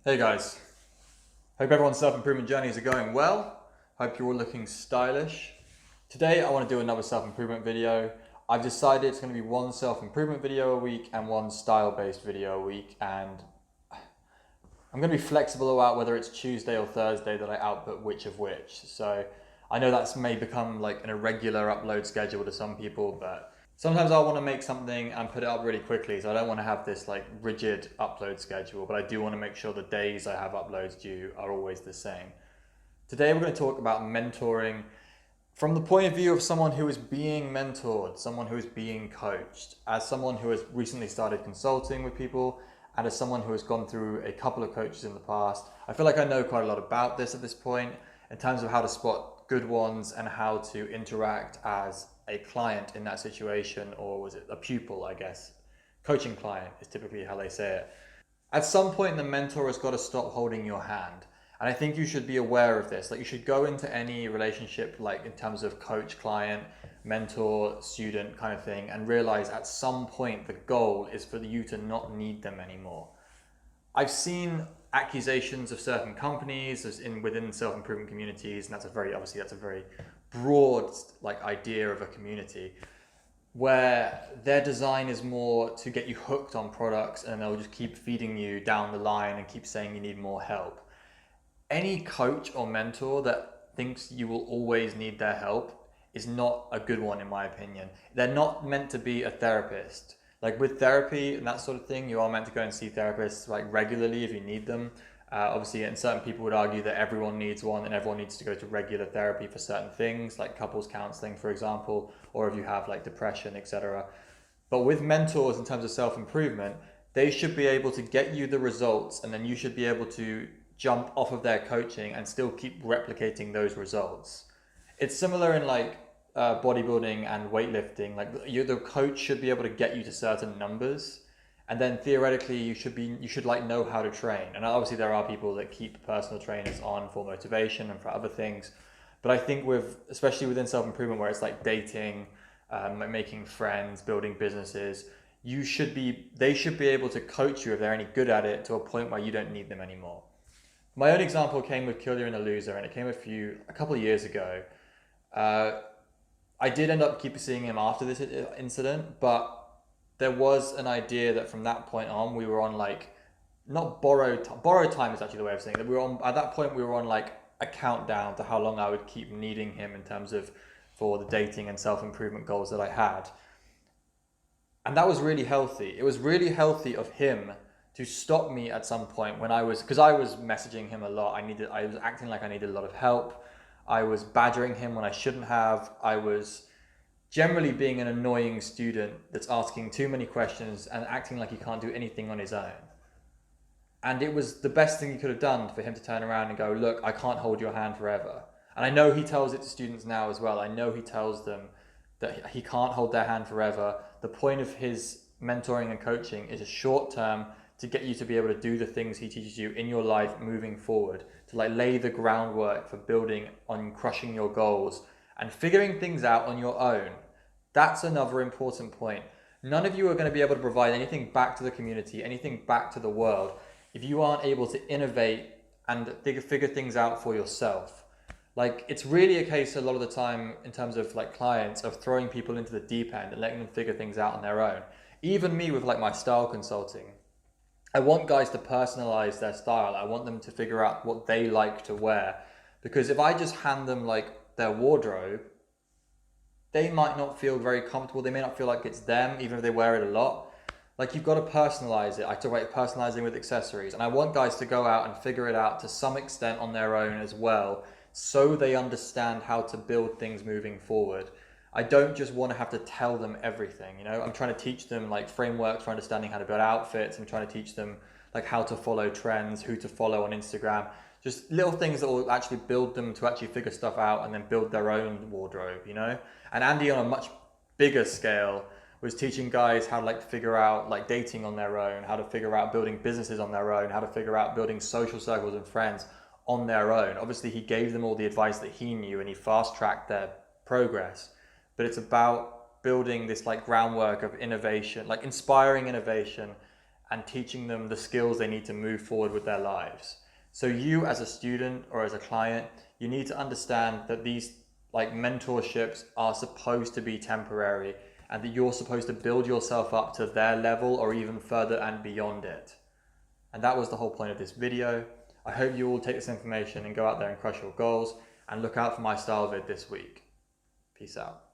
Hey guys, hope everyone's self-improvement journeys are going well. Hope you're all looking stylish. Today I want to do another self-improvement video. I've decided it's going to be one self-improvement video a week and one style-based video a week, and I'm going to be flexible about whether it's Tuesday or Thursday that I output which of which. So I know that's may become like an irregular upload schedule to some people, but sometimes I want to make something and put it up really quickly. So I don't want to have this like rigid upload schedule, but I do want to make sure the days I have uploads due are always the same. Today we're going to talk about mentoring from the point of view of someone who is being mentored, someone who is being coached, as someone who has recently started consulting with people, and as someone who has gone through a couple of coaches in the past. I feel like I know quite a lot about this at this point in terms of how to spot good ones and how to interact as a client in that situation, or was it a pupil, I guess. Coaching client is typically how they say it. At some point, the mentor has got to stop holding your hand. And I think you should be aware of this. Like, you should go into any relationship, like in terms of coach, client, mentor, student kind of thing, and realize at some point the goal is for you to not need them anymore. I've seen accusations of certain companies within self-improvement communities, and that's a very broad like idea of a community where their design is more to get you hooked on products, and they'll just keep feeding you down the line and keep saying you need more help. Any coach or mentor that thinks you will always need their help is not a good one, in my opinion. They're not meant to be a therapist. Like with therapy and that sort of thing, you are meant to go and see therapists like regularly if you need them. Obviously, and certain people would argue that everyone needs one and everyone needs to go to regular therapy for certain things, like couples counseling, for example, or if you have like depression, etc. But with mentors, in terms of self-improvement, they should be able to get you the results, and then you should be able to jump off of their coaching and still keep replicating those results. It's similar in like bodybuilding and weightlifting. Like the coach should be able to get you to certain numbers, and then theoretically you should like know how to train. And obviously there are people that keep personal trainers on for motivation and for other things. But I think especially within self-improvement, where it's like dating, like making friends, building businesses, they should be able to coach you if they're any good at it to a point where you don't need them anymore. My own example came with Kill You and a Loser, and it came a couple of years ago. I did end up keep seeing him after this incident, but there was an idea that from that point on we were on like not borrowed time is actually the way of saying it. We were on at that point we were on like a countdown to how long I would keep needing him in terms of for the dating and self-improvement goals that I had. And that was really healthy. It was really healthy of him to stop me at some point because I was messaging him a lot. I was acting like I needed a lot of help. I was badgering him when I shouldn't have. I was generally being an annoying student that's asking too many questions and acting like he can't do anything on his own. And it was the best thing he could have done for him to turn around and go, look, I can't hold your hand forever. And I know he tells it to students now as well. I know he tells them that he can't hold their hand forever. The point of his mentoring and coaching is a short term to get you to be able to do the things he teaches you in your life moving forward, to like lay the groundwork for building on crushing your goals and figuring things out on your own. That's another important point. None of you are going to be able to provide anything back to the community, anything back to the world, if you aren't able to innovate and figure things out for yourself. Like, it's really a case a lot of the time in terms of like clients of throwing people into the deep end and letting them figure things out on their own. Even me with like my style consulting, I want guys to personalize their style. I want them to figure out what they like to wear. Because if I just hand them like their wardrobe, they might not feel very comfortable. They may not feel like it's them, even if they wear it a lot. Like, you've got to personalize it. I talk about personalizing with accessories. And I want guys to go out and figure it out to some extent on their own as well, so they understand how to build things moving forward. I don't just want to have to tell them everything, you know? I'm trying to teach them like frameworks for understanding how to build outfits. I'm trying to teach them like how to follow trends, who to follow on Instagram. Just little things that will actually build them to actually figure stuff out and then build their own wardrobe, you know? And Andy, on a much bigger scale, was teaching guys how to like figure out like dating on their own, how to figure out building businesses on their own, how to figure out building social circles and friends on their own. Obviously, he gave them all the advice that he knew and he fast-tracked their progress. But it's about building this like groundwork of innovation, like inspiring innovation and teaching them the skills they need to move forward with their lives. So you as a student or as a client, you need to understand that these mentorships are supposed to be temporary, and that you're supposed to build yourself up to their level or even further and beyond it. And that was the whole point of this video. I hope you all take this information and go out there and crush your goals, and look out for my style vid this week. Peace out.